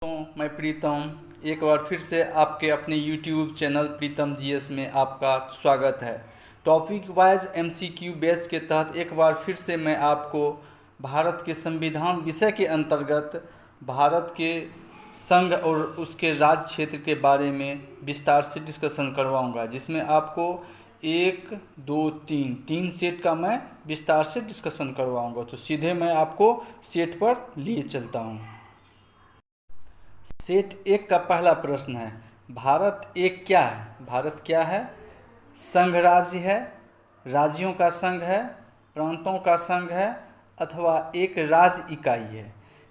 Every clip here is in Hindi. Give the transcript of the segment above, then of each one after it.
मैं प्रीतम एक बार फिर से आपके अपने YouTube चैनल प्रीतम जीएस में आपका स्वागत है। टॉपिक वाइज MCQ बेस के तहत एक बार फिर से मैं आपको भारत के संविधान विषय के अंतर्गत भारत के संघ और उसके राज्य क्षेत्र के बारे में विस्तार से डिस्कशन करवाऊंगा, जिसमें आपको 1, 2, 3 सेट का मैं विस्तार से डिस्कशन करवाऊंगा। तो सीधे मैं आपको सेट पर लिए चलता हूं। सेट 1 का पहला प्रश्न है, भारत एक क्या है? भारत क्या है? संघ राज्य है, राज्यों का संघ है, प्रांतों का संघ है, अथवा एक राज्य इकाई है।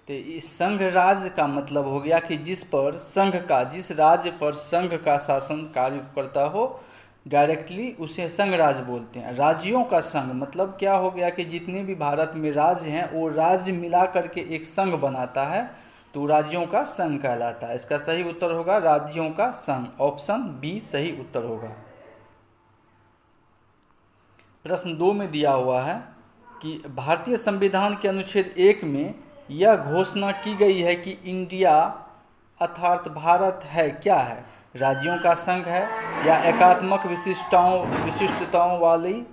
तो इस संघ राज्य का मतलब हो गया कि जिस राज्य पर संघ का शासन कार्य करता हो डायरेक्टली, उसे संघ राज्य बोलते हैं। राज्यों का संघ मतलब क्या हो गया कि जितने भी भारत में राज्य हैं वो राज्य मिला करके एक संघ बनाता है, तो राज्यों का संघ कहलाता है। इसका सही उत्तर होगा राज्यों का संघ, ऑप्शन बी सही उत्तर होगा। प्रश्न 2 में दिया हुआ है कि भारतीय संविधान के अनुच्छेद 1 में यह घोषणा की गई है कि इंडिया अर्थात भारत है क्या है? राज्यों का संघ है, या एकात्मक विशिष्टताओं वाली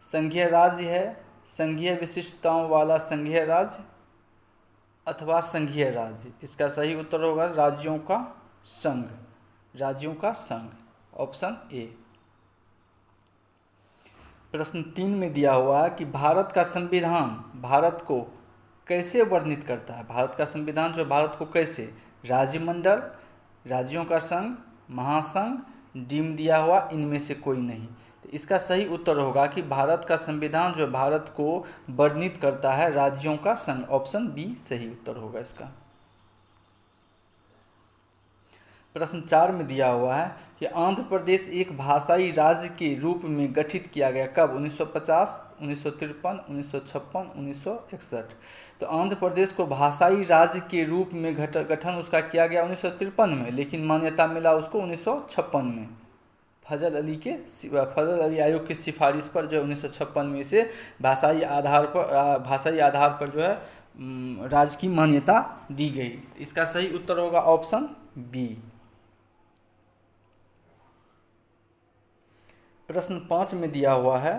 संघीय राज्य है, संघीय विशिष्टताओं वाला संघीय राज्य, अथवा संघीय राज्य। इसका सही उत्तर होगा राज्यों का संघ, राज्यों का संघ, ऑप्शन ए। प्रश्न 3 में दिया हुआ है कि भारत का संविधान भारत को कैसे वर्णित करता है? भारत का संविधान जो भारत को कैसे, राज्यमंडल, राज्यों का संघ, महासंघ, डीम दिया हुआ, इनमें से कोई नहीं। तो इसका सही उत्तर होगा कि भारत का संविधान जो भारत को वर्णित करता है राज्यों का संघ, ऑप्शन बी सही उत्तर होगा इसका। प्रश्न 4 में दिया हुआ है कि आंध्र प्रदेश एक भाषाई राज्य के रूप में गठित किया गया कब? 1950, 1953, 1956, 1961। तो आंध्र प्रदेश को भाषाई राज्य के रूप में गठन उसका किया गया 1953 में, लेकिन मान्यता मिला उसको 1956 में फजल अली आयोग की सिफारिश पर जो 1956 में इसे भाषाई आधार पर जो है राज्य की मान्यता दी गई। इसका सही उत्तर होगा ऑप्शन बी। प्रश्न 5 में दिया हुआ है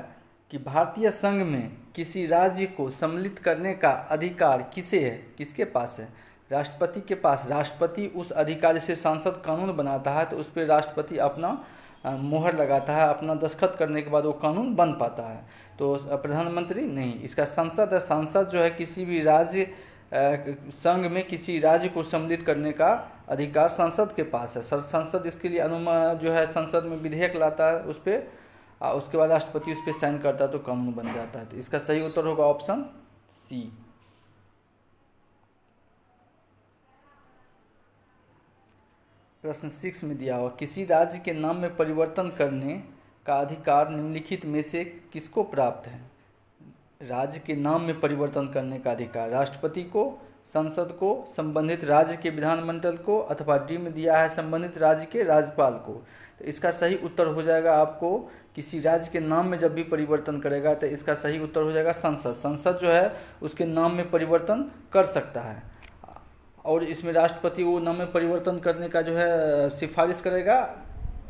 कि भारतीय संघ में किसी राज्य को सम्मिलित करने का अधिकार किसके पास है? राष्ट्रपति के पास। राष्ट्रपति उस अधिकार से संसद कानून बनाता है तो उस पर राष्ट्रपति अपना मोहर लगाता है, अपना दस्तखत करने के बाद वो कानून बन पाता है। तो प्रधानमंत्री नहीं, इसका संसद है। संसद जो है किसी भी राज्य संघ में किसी राज्य को सम्मिलित करने का अधिकार संसद के पास है। संसद इसके लिए जो है संसद में विधेयक लाता है उस पर, उसके बाद राष्ट्रपति उस पर साइन करता है तो कानून बन जाता है। तो इसका सही उत्तर होगा ऑप्शन सी। प्रश्न 6 में दिया हुआ, किसी राज्य के नाम में परिवर्तन करने का अधिकार निम्नलिखित में से किसको प्राप्त है? राज्य के नाम में परिवर्तन करने का अधिकार राष्ट्रपति को, संसद को, संबंधित राज्य के विधानमंडल को, अथवा डी में दिया है संबंधित राज्य के राज्यपाल को। तो इसका सही उत्तर हो जाएगा आपको किसी राज्य के नाम में जब भी परिवर्तन करेगा तो इसका सही उत्तर हो जाएगा संसद। संसद जो है उसके नाम में परिवर्तन कर सकता है, और इसमें राष्ट्रपति वो नाम में परिवर्तन करने का जो है सिफारिश करेगा,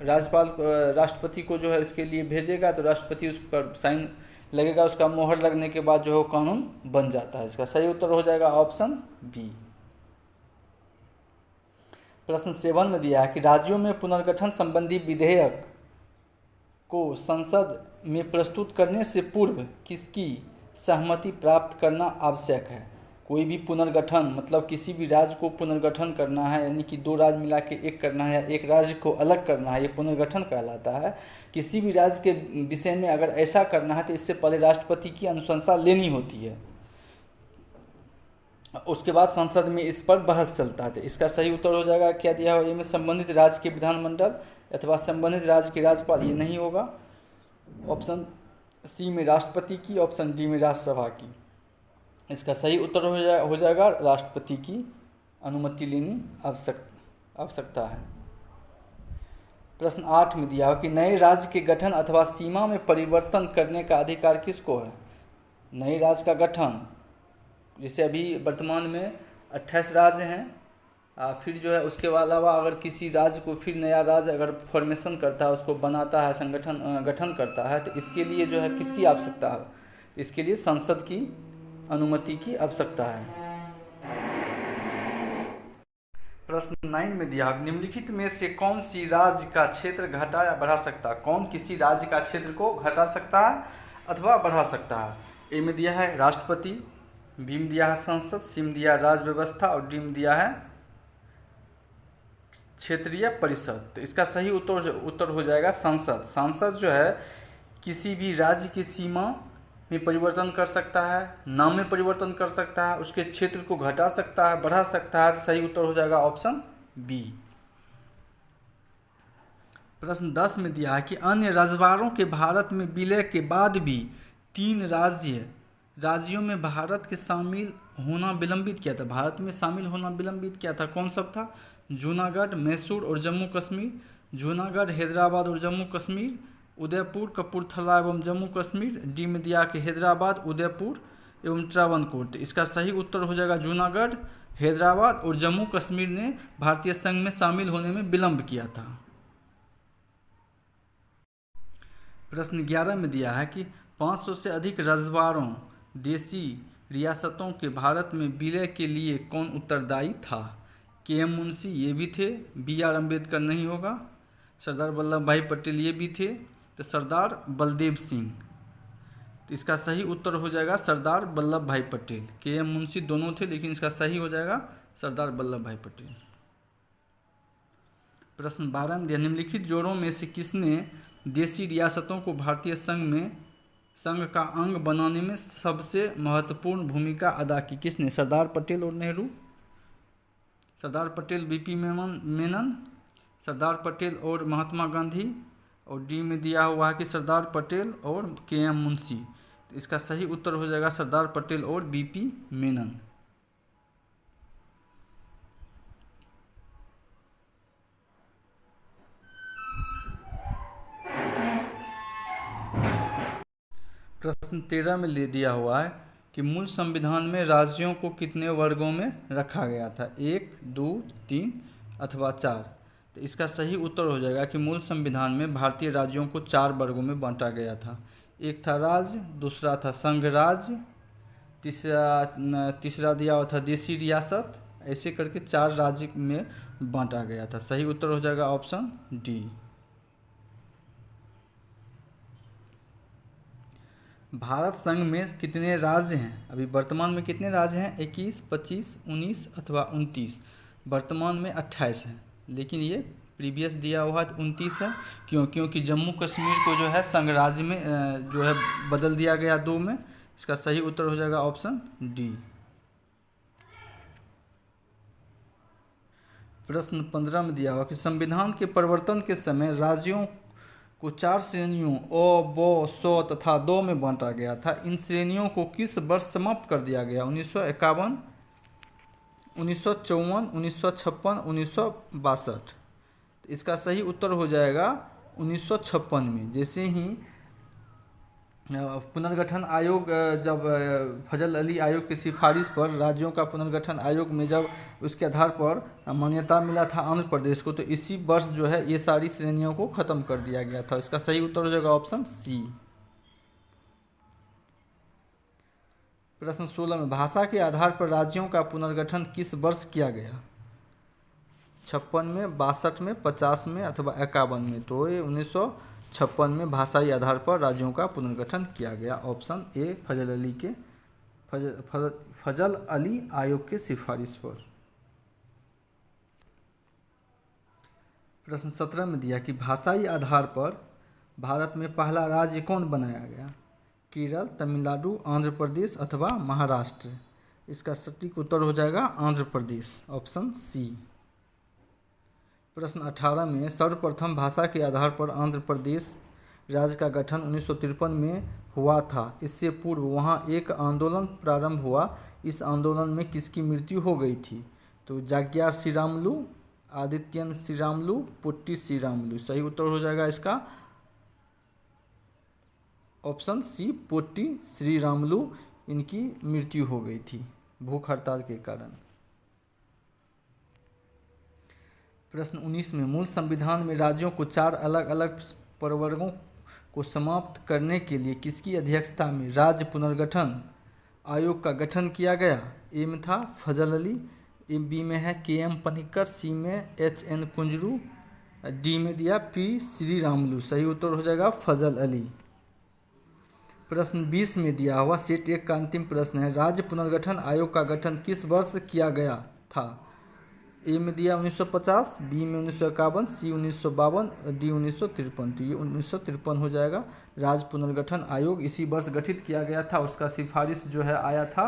राष्ट्रपति को जो है इसके लिए भेजेगा, तो राष्ट्रपति उस पर साइन लगेगा, उसका मोहर लगने के बाद जो है कानून बन जाता है। इसका सही उत्तर हो जाएगा ऑप्शन बी। प्रश्न 7 में दिया है कि राज्यों में पुनर्गठन संबंधी विधेयक को संसद में प्रस्तुत करने से पूर्व किसकी सहमति प्राप्त करना आवश्यक है? कोई भी पुनर्गठन मतलब किसी भी राज्य को पुनर्गठन करना है, यानी कि 2 राज्य मिला के एक करना है या एक राज्य को अलग करना है, ये पुनर्गठन कहलाता है। किसी भी राज्य के विषय में अगर ऐसा करना है तो इससे पहले राष्ट्रपति की अनुशंसा लेनी होती है, उसके बाद संसद में इस पर बहस चलता है। तो इसका सही उत्तर हो जाएगा क्या दिया हुआ, ये में संबंधित राज्य के विधानमंडल अथवा संबंधित राज्य के राज्यपाल, ये नहीं होगा। ऑप्शन सी में राष्ट्रपति की, ऑप्शन डी में राज्यसभा की। इसका सही उत्तर हो जाएगा राष्ट्रपति की अनुमति लेनी आवश्यकता है। प्रश्न 8 में दिया हो कि नए राज्य के गठन अथवा सीमा में परिवर्तन करने का अधिकार किसको है? नए राज्य का गठन, जैसे अभी वर्तमान में 28 राज्य हैं फिर जो है उसके अलावा अगर किसी राज्य को फिर नया राज्य अगर फॉर्मेशन करता है, उसको बनाता है, गठन करता है, तो इसके लिए जो है किसकी आवश्यकता है? इसके लिए संसद की अनुमति की आवश्यकता है। प्रश्न 9 में दिया, निम्नलिखित में से कौन सी राज्य का क्षेत्र घटा या बढ़ा सकता है? कौन किसी राज्य का क्षेत्र को घटा सकता है अथवा बढ़ा सकता है? ए में दिया है राष्ट्रपति, बी में दिया है संसद, सी में दिया है राज्य व्यवस्था और डी में दिया है क्षेत्रीय परिषद। तो इसका सही उत्तर हो जाएगा संसद। सांसद जो है किसी भी राज्य की सीमा में परिवर्तन कर सकता है, नाम में परिवर्तन कर सकता है, उसके क्षेत्र को घटा सकता है, बढ़ा सकता है। तो सही उत्तर हो जाएगा ऑप्शन बी। प्रश्न 10 में दिया है कि अन्य रजवाड़ों के भारत में विलय के बाद भी 3 राज्यों में भारत के शामिल होना विलंबित किया था। भारत में शामिल होना विलंबित किया था, कौन सब था? जूनागढ़, मैसूर और जम्मू कश्मीर। जूनागढ़, हैदराबाद और जम्मू कश्मीर, उदयपुर, कपूरथला एवं जम्मू कश्मीर। डी में दिया कि हैदराबाद, उदयपुर एवं त्रावणकोर। तो इसका सही उत्तर हो जाएगा जूनागढ़, हैदराबाद और जम्मू कश्मीर ने भारतीय संघ में शामिल होने में विलंब किया था। प्रश्न 11 में दिया है कि 500 से अधिक रजवाड़ों देशी रियासतों के भारत में विलय के लिए कौन उत्तरदायी था? के.एम. मुंशी ये भी थे, बी.आर. अम्बेडकर नहीं होगा, सरदार वल्लभ भाई पटेल ये भी थे, तो सरदार बलदेव सिंह। तो इसका सही उत्तर हो जाएगा सरदार वल्लभ भाई पटेल। के.एम. मुंशी दोनों थे, लेकिन इसका सही हो जाएगा सरदार वल्लभ भाई पटेल। प्रश्न 12 में दिया, निम्नलिखित जोड़ों में से किसने देशी रियासतों को भारतीय संघ का अंग बनाने में सबसे महत्वपूर्ण भूमिका अदा की? किसने? सरदार पटेल और नेहरू, सरदार पटेल, वीपी मेनन, सरदार पटेल और महात्मा गांधी, और डी में दिया हुआ है कि सरदार पटेल और के.एम. मुंशी। तो इसका सही उत्तर हो जाएगा सरदार पटेल और वीपी मेनन। प्रश्न 13 में ले दिया हुआ है कि मूल संविधान में राज्यों को कितने वर्गों में रखा गया था? 1, 2, 3 अथवा 4। तो इसका सही उत्तर हो जाएगा कि मूल संविधान में भारतीय राज्यों को 4 वर्गों में बांटा गया था। एक था राज्य, दूसरा था संघ राज्य, तीसरा दिया हुआ था देशी रियासत। ऐसे करके 4 राज्य में बांटा गया था। सही उत्तर हो जाएगा ऑप्शन डी। भारत संघ में कितने राज्य हैं? अभी वर्तमान में कितने राज्य हैं? 21, 25, 19 अथवा 29। वर्तमान में 28 हैं, लेकिन ये प्रीवियस दिया हुआ 29 है। क्योंकि जम्मू कश्मीर को जो है संघ राज्य में जो है बदल दिया गया 2 में। इसका सही उत्तर हो जाएगा ऑप्शन डी। प्रश्न 15 में दिया हुआ कि संविधान के परिवर्तन के समय राज्यों को 4 श्रेणियों अ, ब, स तथा द में बांटा गया था। इन श्रेणियों को किस वर्ष समाप्त कर दिया गया? 1951, 1954, 1956, 1962। इसका सही उत्तर हो जाएगा 1956 में। जैसे ही पुनर्गठन आयोग जब फजल अली आयोग की सिफारिश पर राज्यों का पुनर्गठन आयोग में जब उसके आधार पर मान्यता मिला था आंध्र प्रदेश को, तो इसी वर्ष जो है ये सारी श्रेणियों को खत्म कर दिया गया था। इसका सही उत्तर हो जाएगा ऑप्शन सी। प्रश्न 16 में, भाषा के आधार पर राज्यों का पुनर्गठन किस वर्ष किया गया? 56 में, 62 में, 50 में अथवा 51 में। तो ये 1956 में भाषाई आधार पर राज्यों का पुनर्गठन किया गया। ऑप्शन ए फजल अली आयोग के सिफारिश पर। प्रश्न 17 में दिया कि भाषाई आधार पर भारत में पहला राज्य कौन बनाया गया? केरल, तमिलनाडु, आंध्र प्रदेश अथवा महाराष्ट्र। इसका सटीक उत्तर हो जाएगा आंध्र प्रदेश, ऑप्शन सी। प्रश्न 18 में, सर्वप्रथम भाषा के आधार पर आंध्र प्रदेश राज्य का गठन 1953 में हुआ था। इससे पूर्व वहां एक आंदोलन प्रारंभ हुआ। इस आंदोलन में किसकी मृत्यु हो गई थी? तो जाग्यार श्रीरामुलु, आदित्यन श्रीरामुलु, पुट्टी श्रीरामुलु। सही उत्तर हो जाएगा इसका ऑप्शन सी, पोट्टी श्रीरामुलु। इनकी मृत्यु हो गई थी भूख हड़ताल के कारण। प्रश्न 19 में मूल संविधान में राज्यों को 4 अलग अलग प्रवर्गों को समाप्त करने के लिए किसकी अध्यक्षता में राज्य पुनर्गठन आयोग का गठन किया गया? ए में था फजल अली, बी में है के.एम. पनिक्कर, सी में एच.एन. कुंजरू, डी में दिया पी श्री रामुलू। सही उत्तर हो जाएगा फजल अली। प्रश्न 20 में दिया हुआ सेट 1 का अंतिम प्रश्न है, राज्य पुनर्गठन आयोग का गठन किस वर्ष किया गया था? ए में दिया 1950, बी में 1951, सी 1952, डी 1953। तो ये 1953 हो जाएगा। राज्य पुनर्गठन आयोग इसी वर्ष गठित किया गया था। उसका सिफारिश जो है आया था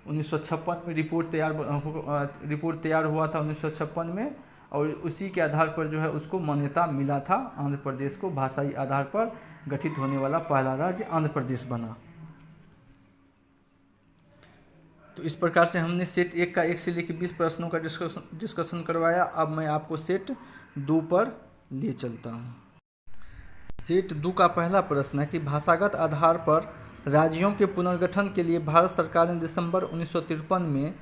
1956 में, रिपोर्ट तैयार हुआ था 1956 में, और उसी के आधार पर जो है उसको मान्यता मिला था। आंध्र प्रदेश को भाषाई आधार पर गठित होने वाला पहला राज्य आंध्र प्रदेश बना। तो इस प्रकार से हमने सेट 1 का 1 से लेकर 20 प्रश्नों का डिस्कशन करवाया। अब मैं आपको सेट 2 पर ले चलता हूँ। सेट 2 का पहला प्रश्न है कि भाषागत आधार पर राज्यों के पुनर्गठन के लिए भारत सरकार ने दिसंबर 1953 में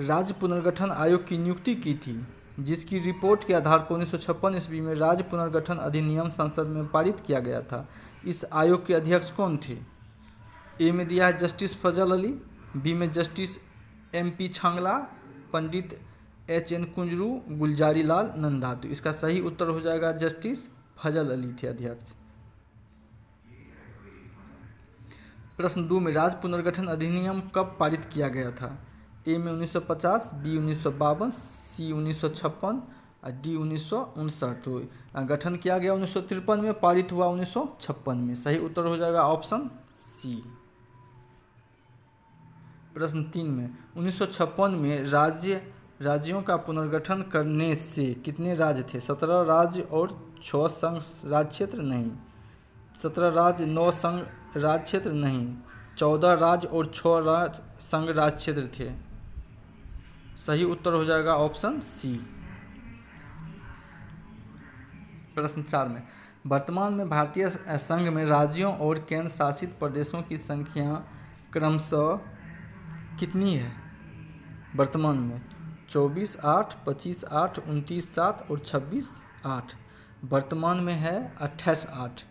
राज्य पुनर्गठन आयोग की नियुक्ति की थी, जिसकी रिपोर्ट के आधार पर 1956 ईस्वी में राज्य पुनर्गठन अधिनियम संसद में पारित किया गया था। इस आयोग के अध्यक्ष कौन थे? ए में दिया है जस्टिस फजल अली, बी में जस्टिस एम.पी. छांगला, पंडित एच.एन. कुंजरू, गुलजारी लाल नंदा। तो इसका सही उत्तर हो जाएगा जस्टिस फजल अली थे अध्यक्ष। प्रश्न 2 में राज्य पुनर्गठन अधिनियम कब पारित किया गया था? ए में 1950, बी 1952, सी 1956 और डी 1959। तो गठन किया गया 1953 में, पारित हुआ 1956 में। सही उत्तर हो जाएगा ऑप्शन सी। प्रश्न 3 में 1956 में राज्यों का पुनर्गठन करने से कितने राज्य थे? 17 राज्य और 6 संघ राज्य क्षेत्र नहीं, 17 राज्य 9 संघ राज्य क्षेत्र नहीं, 14 राज्य और 6 संघ राज्य क्षेत्र थे। सही उत्तर हो जाएगा ऑप्शन सी। प्रश्न 4 में वर्तमान में भारतीय संघ में राज्यों और केंद्र शासित प्रदेशों की संख्या क्रमशः कितनी है? वर्तमान में 24, 8, 25, 8, 29, 7 और 26, 8। वर्तमान में है 28, 8।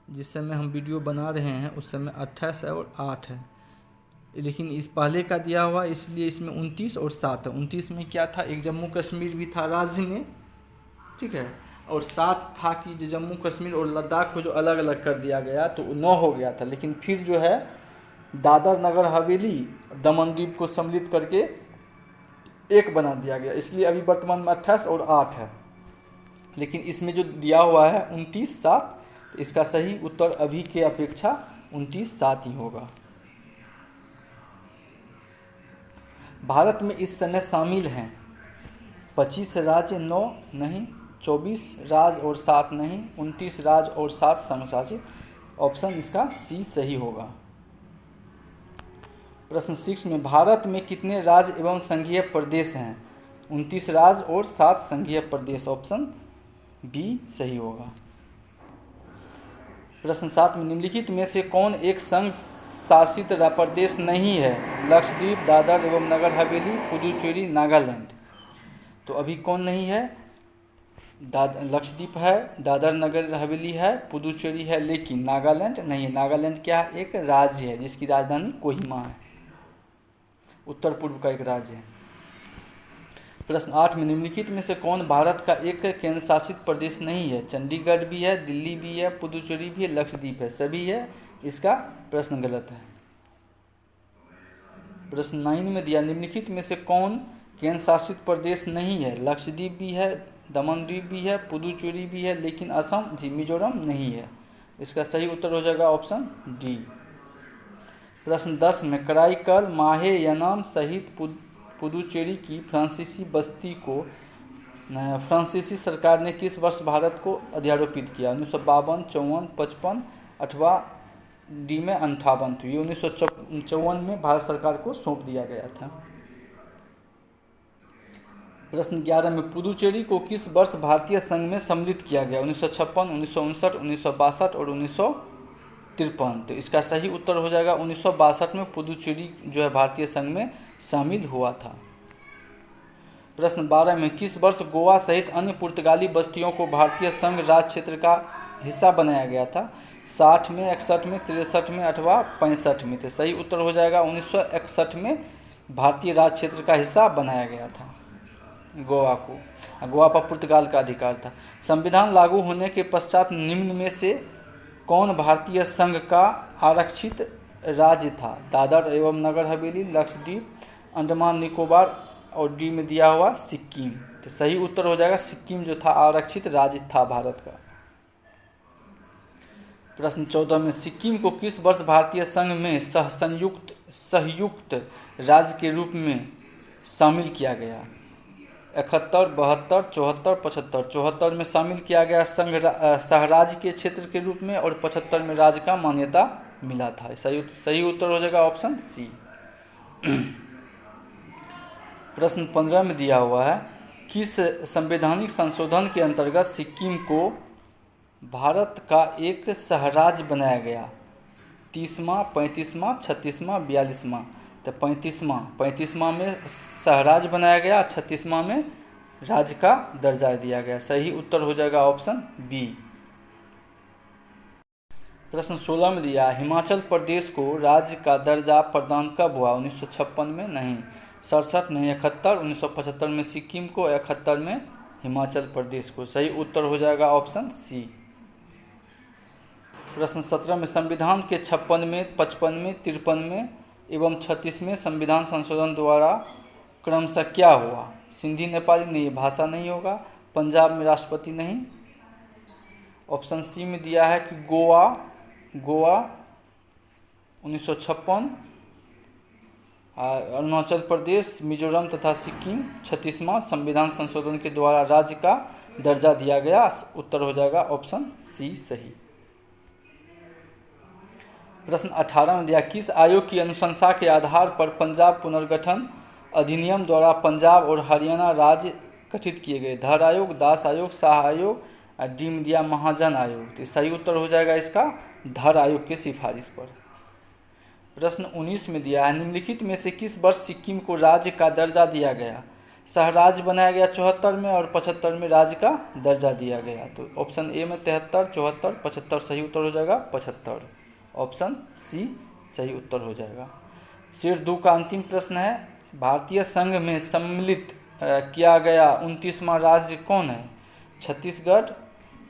जिस समय हम वीडियो बना रहे हैं उस समय 28 है और 8 है, लेकिन इस पहले का दिया हुआ इसलिए इसमें 29 और 7 है। 29 में क्या था? एक जम्मू कश्मीर भी था राज्य में, ठीक है, और 7 था कि जो जम्मू कश्मीर और लद्दाख को जो अलग अलग कर दिया गया तो 9 हो गया था। लेकिन फिर जो है दादर नगर हवेली दमन द्वीप को सम्मिलित करके एक बना दिया गया, इसलिए अभी वर्तमान में 28 और 8 है। लेकिन इसमें जो दिया हुआ है 29, 7, तो इसका सही उत्तर अभी के अपेक्षा 29, 7 ही होगा। भारत में इस समय शामिल हैं 25 राज्य 9 नहीं, 24 राज्य और 7 नहीं, 29 राज्य और 7 संघ शासित। ऑप्शन इसका सी सही होगा। प्रश्न 6 में भारत में कितने राज्य एवं संघीय प्रदेश हैं? 29 राज्य और 7 संघीय प्रदेश। ऑप्शन बी सही होगा। प्रश्न 7 में निम्नलिखित में से कौन एक संघ शासित प्रदेश नहीं है? लक्षद्वीप, दादर एवं नगर हवेली, पुदुचेरी, नागालैंड। तो अभी कौन नहीं है? लक्षद्वीप है, दादर नगर हवेली है, पुदुचेरी है, लेकिन नागालैंड नहीं है। नागालैंड क्या है? एक राज्य है जिसकी राजधानी कोहिमा है, उत्तर पूर्व का एक राज्य है। प्रश्न 8 में निम्नलिखित में से कौन भारत का एक केंद्र शासित प्रदेश नहीं है? चंडीगढ़ भी है, दिल्ली भी है, पुदुचेरी भी है, लक्षद्वीप है, सभी है। इसका प्रश्न गलत है। प्रश्न 9 में दिया निम्नलिखित में से कौन केंद्र शासित प्रदेश नहीं है? लक्षद्वीप भी है, दमन द्वीप भी है, पुदुचेरी भी है, लेकिन असम मिजोरम नहीं है। इसका सही उत्तर हो जाएगा ऑप्शन डी। प्रश्न 10 में कराईकल, माहे यनाम सहित पुदुचेरी की फ्रांसीसी बस्ती को फ्रांसीसी सरकार ने किस वर्ष भारत को अध्यारोपित किया? 1952, 54, 55 अथवा डी में 58। तो ये 1954 में भारत सरकार को सौंप दिया गया था। प्रश्न 11 में पुदुचेरी को किस वर्ष भारतीय संघ में सम्मिलित किया गया? 1956, 1959, 1962 और 1953। तो इसका सही उत्तर हो जाएगा 1962 में पुदुचेरी जो है भारतीय संघ में शामिल हुआ था। प्रश्न 12 में किस वर्ष गोवा सहित अन्य पुर्तगाली बस्तियों को भारतीय संघ राज क्षेत्र का हिस्सा बनाया गया था? 60 में, 61 में, 63 में अथवा 65 में? तो सही उत्तर हो जाएगा 1961 में भारतीय राज क्षेत्र का हिस्सा बनाया गया था गोवा को। गोवा पर पुर्तगाल का अधिकार था। संविधान लागू होने के पश्चात निम्न में से कौन भारतीय संघ का आरक्षित राज्य था? दादर एवं नगर हवेली, लक्षद्वीप, अंडमान निकोबार और डी में दिया हुआ सिक्किम। तो सही उत्तर हो जाएगा सिक्किम जो था आरक्षित राज्य था भारत का। प्रश्न 14 में सिक्किम को किस वर्ष भारतीय संघ में सहयुक्त राज्य के रूप में शामिल किया गया? 71, 72, 74, 75? 74 में शामिल किया गया सहराज्य के क्षेत्र के रूप में और 75 में राज्य का मान्यता मिला था। सही उत्तर हो जाएगा ऑप्शन सी। प्रश्न 15 में दिया हुआ है किस संवैधानिक संशोधन के अंतर्गत सिक्किम को भारत का एक सहराज्य बनाया गया? 30वां, 35वां, 36वां, 42वां? तो 35वां में सहराज्य बनाया गया, 36वां में राज्य का दर्जा दिया गया। सही उत्तर हो जाएगा ऑप्शन बी। प्रश्न 16 में दिया हिमाचल प्रदेश को राज्य का दर्जा प्रदान कब हुआ? 1956 में? नहीं। 67 नहीं, 71, 1975 में सिक्किम को, 71 में हिमाचल प्रदेश को। सही उत्तर हो जाएगा ऑप्शन सी। प्रश्न 17 में संविधान के 56 में, 55 में, 53 में एवं 36 में संविधान संशोधन द्वारा क्रमशः क्या हुआ? सिंधी नेपाली नहीं, भाषा नहीं होगा। पंजाब में राष्ट्रपति नहीं। ऑप्शन सी में दिया है कि गोवा 1956, अरुणाचल प्रदेश, मिजोरम तथा सिक्किम 36वां संविधान संशोधन के द्वारा राज्य का दर्जा दिया गया। उत्तर हो जाएगा ऑप्शन सी सही। प्रश्न 18 में दिया किस आयोग की अनुशंसा के आधार पर पंजाब पुनर्गठन अधिनियम द्वारा पंजाब और हरियाणा राज्य गठित किए गए? धर आयोग, दास आयोग, शाह आयोग, डी में दिया महाजन आयोग। तो सही उत्तर हो जाएगा इसका धर आयोग की सिफारिश पर। प्रश्न 19 में दिया है निम्नलिखित में से किस वर्ष सिक्किम को राज्य का दर्जा दिया गया? सहराज्य बनाया गया 74 में और 75 में राज्य का दर्जा दिया गया। तो ऑप्शन ए में 73, 74, 75 सही उत्तर हो जाएगा 75। ऑप्शन सी सही उत्तर हो जाएगा। शेर 2 का अंतिम प्रश्न है भारतीय संघ में सम्मिलित किया गया 29वां राज्य कौन है?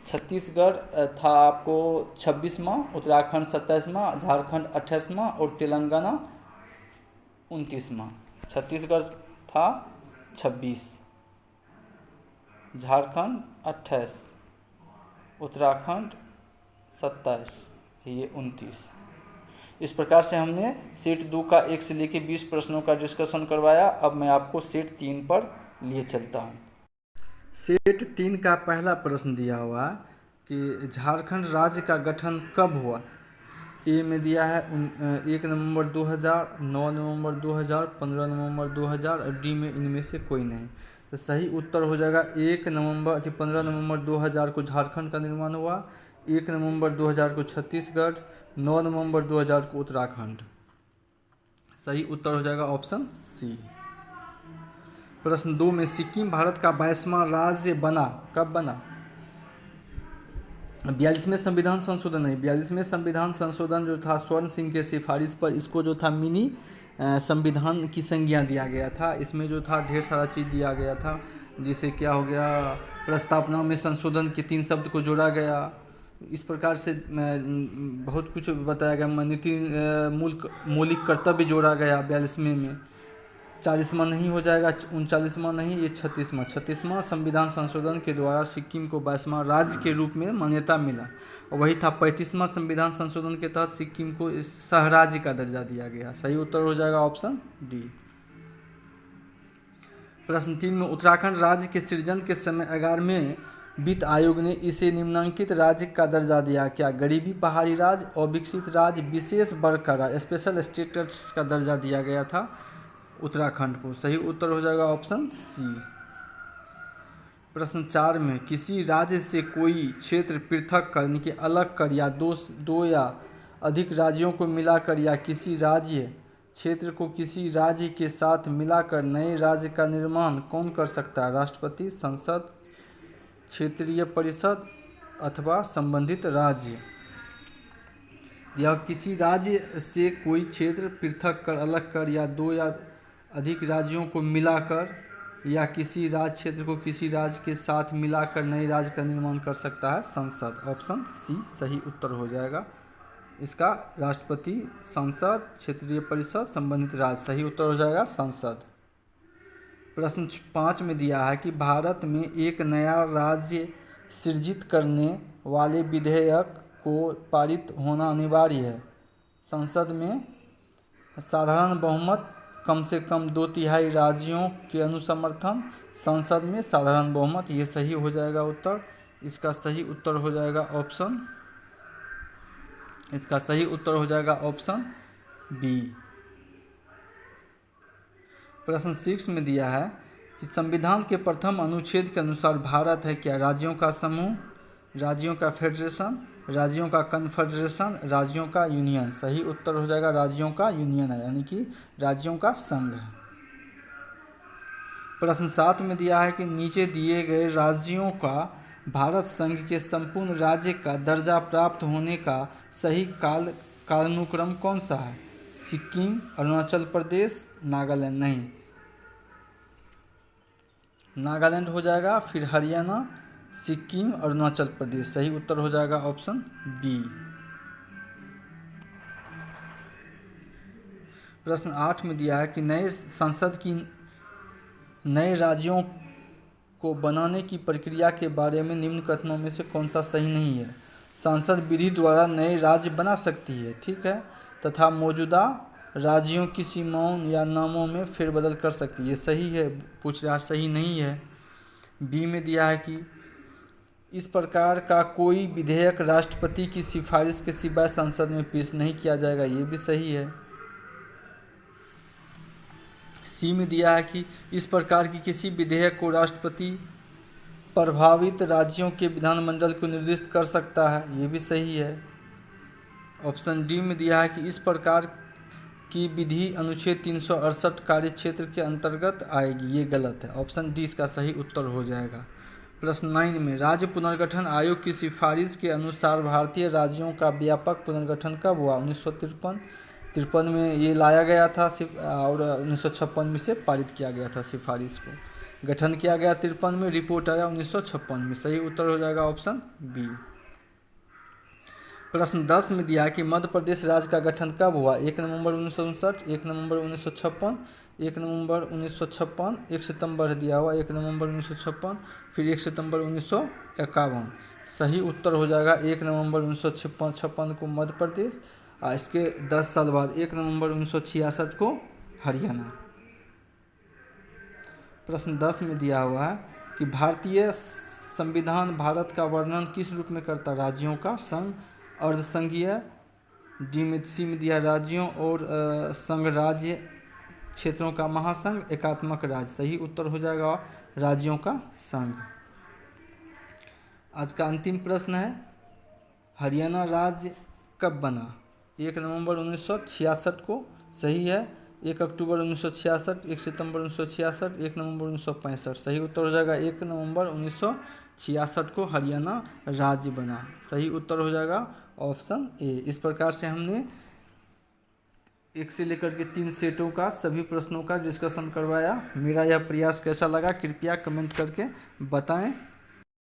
छत्तीसगढ़ था आपको 26वां, उत्तराखंड 27वां, झारखंड 28वां और तेलंगाना 29वां। छत्तीसगढ़ था 26, झारखंड 28, उत्तराखंड 27, ये 29। इस प्रकार से हमने सेट 2 का 1 से लेकर 20 प्रश्नों का डिस्कशन करवाया। अब मैं आपको सेट 3 पर लिए चलता हूँ। सेट 3 का पहला प्रश्न दिया हुआ कि झारखंड राज्य का गठन कब हुआ? ए में दिया है 1 नवंबर 2000, 9 नवंबर 2000, 15 नवंबर 2000 और डी में इनमें से कोई नहीं। तो सही उत्तर हो जाएगा 15 नवंबर 2000 को झारखंड का निर्माण हुआ, 1 नवंबर 2000 को छत्तीसगढ़, 9 नवंबर 2000 को उत्तराखंड। सही उत्तर हो जाएगा ऑप्शन सी। प्रश्न 2 में सिक्किम भारत का 22वां राज्य बना कब बना? 42वें संविधान संशोधन नहीं, 42वें संविधान संशोधन जो था स्वर्ण सिंह के सिफारिश पर इसको जो था मिनी संविधान की संज्ञा दिया गया था। इसमें जो था ढेर सारा चीज़ दिया गया था, जैसे क्या हो गया प्रस्तावना में संशोधन के 3 शब्द को जोड़ा गया। इस प्रकार से बहुत कुछ बताया गया। नीति मौलिक कर्तव्य जोड़ा गया 42वें में। 40वां नहीं हो जाएगा, 39वां नहीं, ये 36वां संविधान संशोधन के द्वारा सिक्किम को 22वां राज्य के रूप में मान्यता मिला। और वही था 35वां संविधान संशोधन के तहत सिक्किम को सहराज्य का दर्जा दिया गया। सही उत्तर हो जाएगा ऑप्शन डी। प्रश्न 3 में उत्तराखंड राज्य के सृजन के समय 11वें वित्त आयोग ने इसे निम्नलिखित राज्य का दर्जा दिया क्या? गरीबी पहाड़ी राज्य, अविकसित राज्य, विशेष वर्ग का राज्य, स्पेशल स्टेटस का दर्जा दिया गया था उत्तराखंड को। सही उत्तर हो जाएगा ऑप्शन सी। प्रश्न 4 में किसी राज्य से कोई क्षेत्र पृथक कर यानी कि अलग कर या दो या अधिक राज्यों को मिलाकर या किसी राज्य क्षेत्र को किसी राज्य के साथ मिलाकर नए राज्य का निर्माण कौन कर सकता है? राष्ट्रपति, संसद, क्षेत्रीय परिषद अथवा संबंधित राज्य। या किसी राज्य से कोई क्षेत्र पृथक कर, अलग कर या दो या अधिक राज्यों को मिलाकर या किसी राज्य क्षेत्र को किसी राज्य के साथ मिलाकर नए राज्य का निर्माण कर सकता है? संसद। ऑप्शन सी सही उत्तर हो जाएगा इसका। राष्ट्रपति, संसद, क्षेत्रीय परिषद, संबंधित राज्य, सही उत्तर हो जाएगा संसद। प्रश्न 5 में दिया है कि भारत में एक नया राज्य सृजित करने वाले विधेयक को पारित होना अनिवार्य है। संसद में साधारण बहुमत, कम से कम 2/3 राज्यों के अनुसमर्थन, संसद में साधारण बहुमत, ये सही हो जाएगा उत्तर। इसका सही उत्तर हो जाएगा ऑप्शन बी। प्रश्न 6 में दिया है कि संविधान के प्रथम अनुच्छेद के अनुसार भारत है क्या? राज्यों का समूह, राज्यों का फेडरेशन, राज्यों का कन्फेडरेशन, राज्यों का यूनियन। सही उत्तर हो जाएगा राज्यों का यूनियन है, यानी कि राज्यों का संघ है। प्रश्न 7 में दिया है कि नीचे दिए गए राज्यों का भारत संघ के संपूर्ण राज्य का दर्जा प्राप्त होने का सही कालानुक्रम कौन सा है? सिक्किम, अरुणाचल प्रदेश, नागालैंड। नहीं, नागालैंड हो जाएगा, फिर हरियाणा, सिक्किम, अरुणाचल प्रदेश। सही उत्तर हो जाएगा ऑप्शन बी। प्रश्न 8 में दिया है कि नए संसद की नए राज्यों को बनाने की प्रक्रिया के बारे में निम्न कथनों में से कौन सा सही नहीं है? संसद विधि द्वारा नए राज्य बना सकती है, ठीक है, तथा मौजूदा राज्यों की सीमाओं या नामों में फेरबदल कर सकती है। ये सही है, पूछ रहा सही नहीं है। बी में दिया है कि इस प्रकार का कोई विधेयक राष्ट्रपति की सिफारिश के सिवाय संसद में पेश नहीं किया जाएगा। ये भी सही है। सी में दिया है कि इस प्रकार की किसी विधेयक को राष्ट्रपति प्रभावित राज्यों के विधानमंडल को निर्दिष्ट कर सकता है। ये भी सही है। ऑप्शन डी में दिया है कि इस प्रकार की विधि अनुच्छेद 368 कार्य क्षेत्र के अंतर्गत आएगी। ये गलत है। ऑप्शन डी इसका सही उत्तर हो जाएगा। प्रश्न 9 में राज्य पुनर्गठन आयोग की सिफारिश के अनुसार भारतीय राज्यों का व्यापक पुनर्गठन कब हुआ? 1953 में ये लाया गया था और 1956 में से पारित किया गया था। सिफारिश को गठन किया गया 53 में, रिपोर्ट आया 1956 में। सही उत्तर हो जाएगा ऑप्शन बी। प्रश्न 10 में दिया है कि मध्य प्रदेश राज्य का गठन कब हुआ? 1 नवंबर 1959, 1 नवंबर 1956, 1 नवंबर 1956, 1 सितंबर दिया हुआ 1 नवंबर 1956, फिर 1 सितंबर 1951। सही उत्तर हो जाएगा 1 नवंबर 1956 को मध्य प्रदेश, और इसके 10 साल बाद 1 नवंबर 1966 को हरियाणा। प्रश्न 10 में दिया हुआ है कि भारतीय संविधान भारत का वर्णन किस रूप में करता है? राज्यों का संघ, अर्धसंघीय। डी में सी में दिया राज्यों और संघ राज्य क्षेत्रों का महासंघ, एकात्मक राज्य। सही उत्तर हो जाएगा राज्यों का संघ। आज का अंतिम प्रश्न है, हरियाणा राज्य कब बना? 1 नवंबर 1966 को। सही है। 1 अक्टूबर 1966, 1 सितंबर 1966, 1 नवंबर 1965। सही उत्तर हो जाएगा 1 नवंबर 1966 को हरियाणा राज्य बना। सही उत्तर हो जाएगा ऑप्शन ए। इस प्रकार से हमने 1 से लेकर के 3 सेटों का सभी प्रश्नों का डिस्कशन करवाया। मेरा यह प्रयास कैसा लगा कृपया कमेंट करके बताएं।